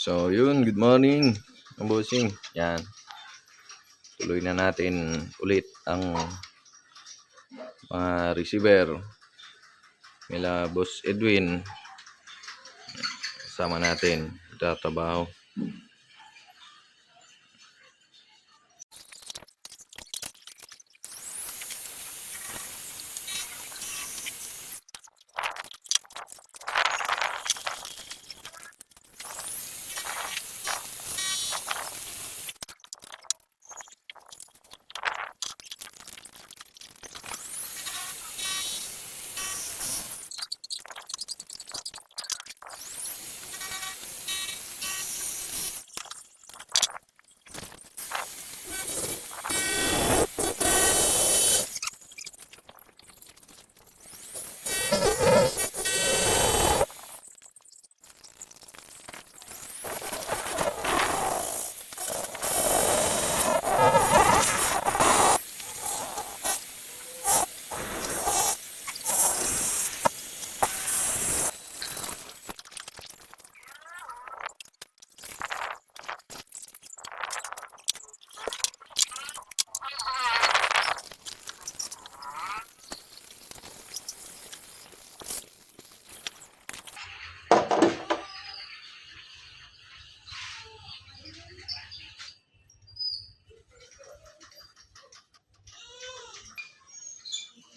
So, yun, good morning, ang bossing. Yan, tuloy na natin ulit ang mga receiver nila Boss Edwin. Kasama natin tatrabaho.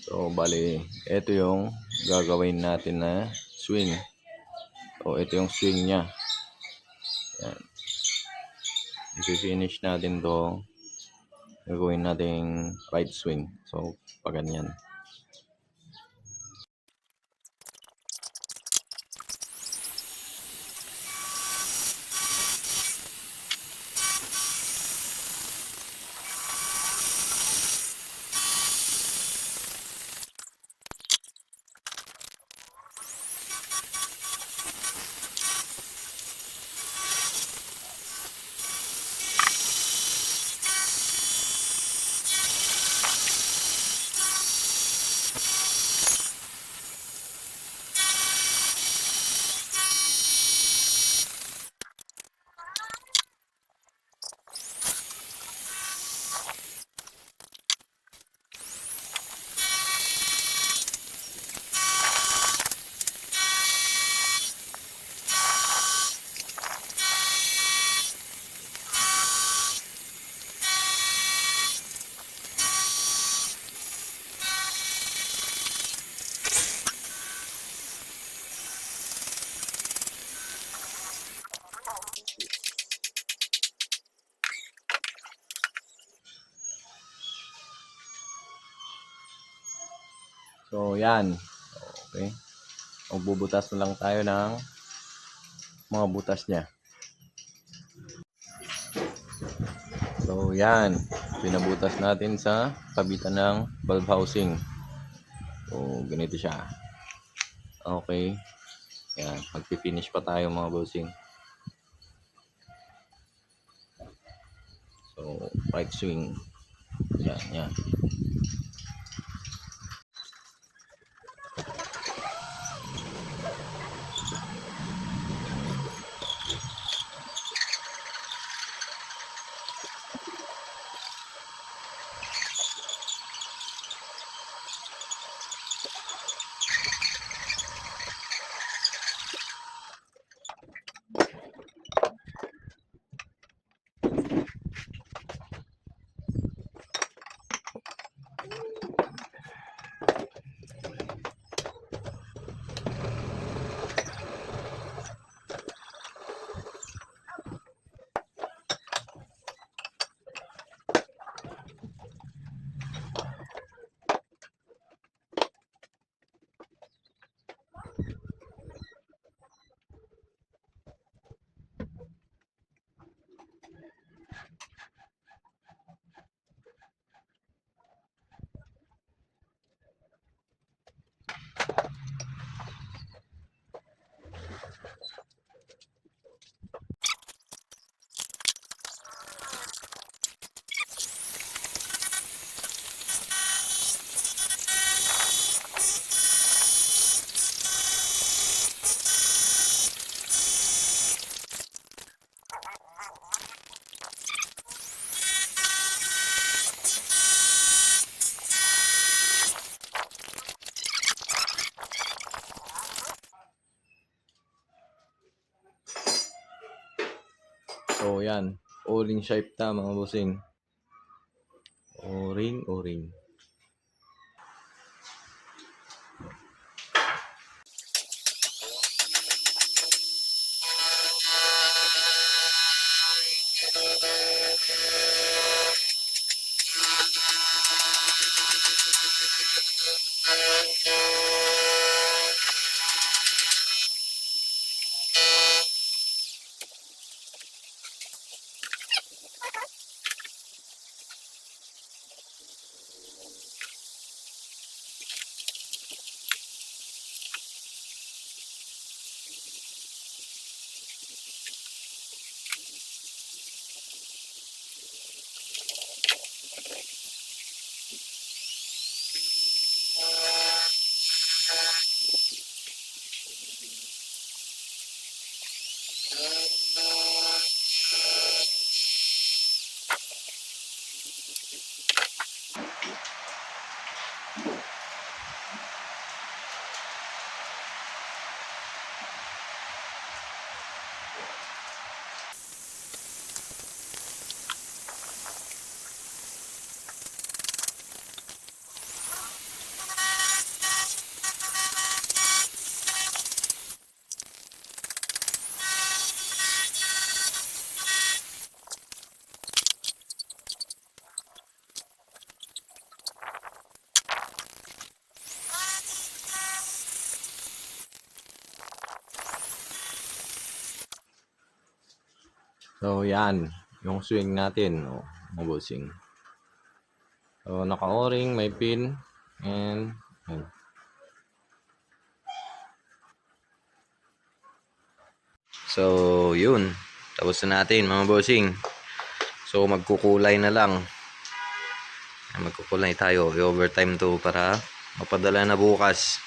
So, bali, ito yung gagawin natin na swing. So, ito yung swing niya. Yan. I-finish natin to. Gagawin natin right swing. So, pag ganyan. So, yan. Okay. Magbubutas na lang tayo ng mga butas niya. So, yan. Pinabutas natin sa kabitan ng valve housing. So, ganito siya. Okay. Yan. Magpipinish pa tayo mga bossing. So, right swing. Yan, yan. So yan, O-ring shape ta mga bossing. O-ring, O-ring. So yan, yung swing natin, mga bossing. So naka-O-ring, may pin, and yan. So yun, tapos na natin mga bossing. So magkukulay na lang. Magkukulay tayo, i-overtime to para mapadala na bukas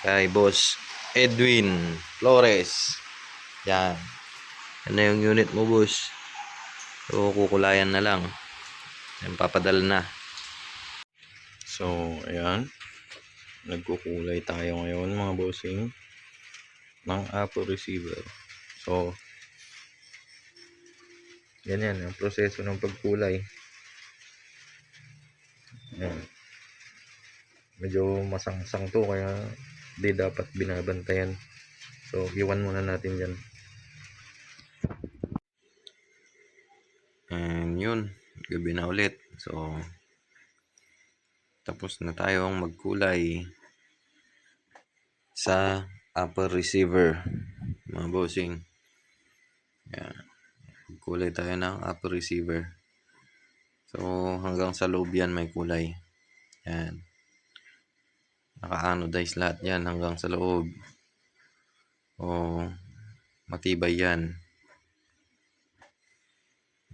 kay Boss Edwin Flores. Yan. Yan na yung unit mo, boss. So kukulayan na lang. Yan, papadala na. So ayan, nagkukulay tayo ngayon mga bossing ng Apple receiver. So ganyan ang proseso ng pagkulay. Ayan. Medyo masangsang to kaya di dapat binabantayan. So iwan muna natin dyan. And yun, gabi na ulit. So tapos na tayong magkulay sa upper receiver mga bossing. Yan. Kulay tayo ng upper receiver. So hanggang sa loob yan may kulay. Yan. Naka-anodize lahat yan hanggang sa loob. O matibay yan.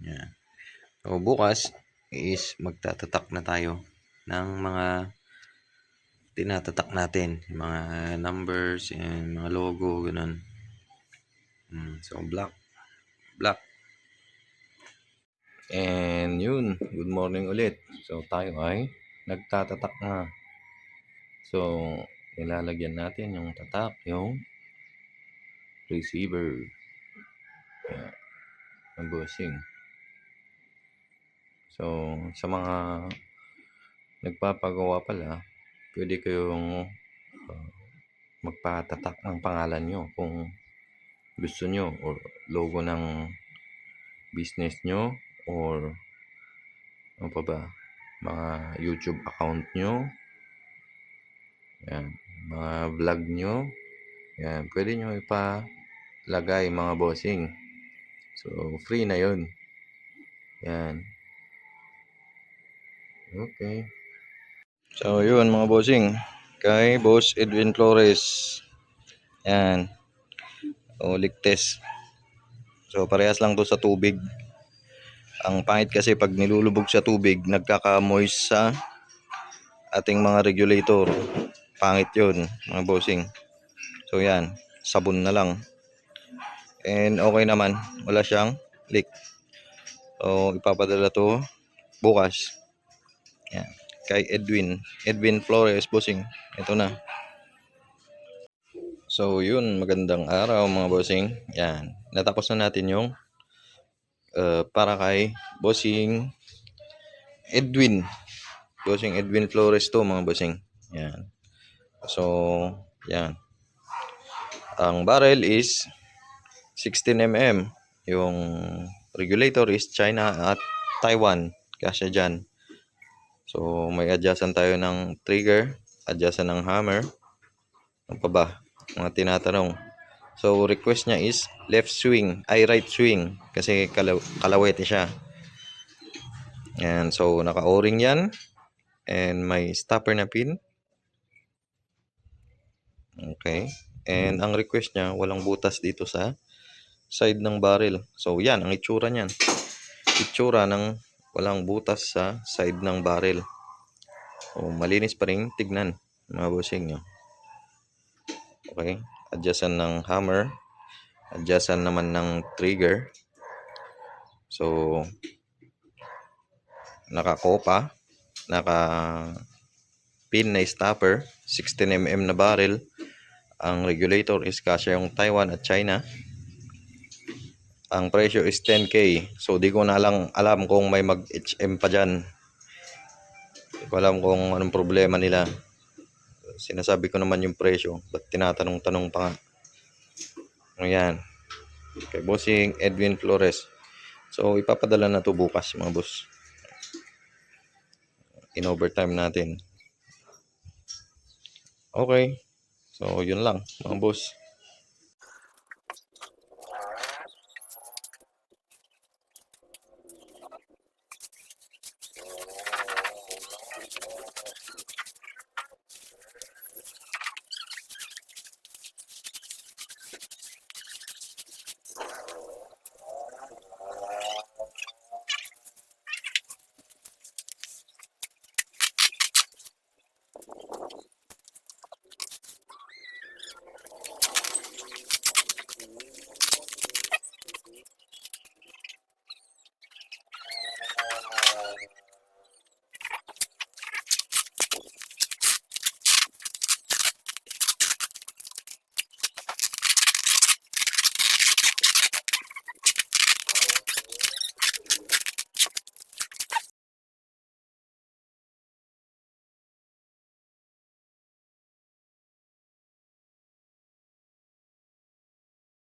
Yan. So bukas is magtatatak na tayo ng mga tinatatak natin, mga numbers and mga logo, ganun. So black. And yun, good morning ulit. So tayo ay nagtatatak na. So ilalagyan natin yung tatak, yung receiver. Yan, ang bossing. So sa mga nagpapagawa pala, pwede kayong magpatatak ng pangalan nyo kung gusto nyo, or logo ng business nyo, or ano pa ba, mga YouTube account nyo, yan, mga vlog nyo, yan, pwede nyo ipalagay mga bossing. So free na yun. Yan. Okay. So yun mga bossing, kay Boss Edwin Flores. Yan. Leak test. So parehas lang to sa tubig. Ang pangit kasi pag nilulubog sa tubig, nagkaka-moist sa ating mga regulator. Pangit yun mga bossing. So yan, sabon na lang. And okay naman, wala siyang leak. So ipapadala to bukas. Yan. Kay Edwin Flores, bossing. Ito na. So yun, magandang araw mga bossing. Yan, natapos na natin yung para kay Bossing Edwin. Bossing Edwin Flores to mga bossing. Yan. So, yan. Ang barrel is 16 mm. Yung regulator is China at Taiwan. Kasya dyan. So, may adjustan tayo ng trigger, adjustan ng hammer. Ano pa ba? Mga tinatanong. So, request niya is left swing, ay right swing. Kasi kalawete siya. And so, naka-o-ring yan. And may stopper na pin. Okay. And ang request niya, walang butas dito sa side ng barrel. So, yan, ang itsura niyan. Itsura ng walang butas sa side ng barrel. So, malinis pa rin tignan, mga bossing nyo. Okay. Adjustan ng hammer. Adjustan naman ng trigger. So, naka-kopa. Naka-pin na stopper. 16 mm na barrel. Ang regulator is kasya yung Taiwan at China. Ang presyo is 10K. So, di ko na lang alam kung may mag-HM pa dyan. Di ko alam kung anong problema nila. Sinasabi ko naman yung presyo. Ba't tinatanong-tanong pa nga? Ayan. Kay Bossing Edwin Flores. So, ipapadala na to bukas mga boss. In overtime natin. Okay. So, yun lang mga boss.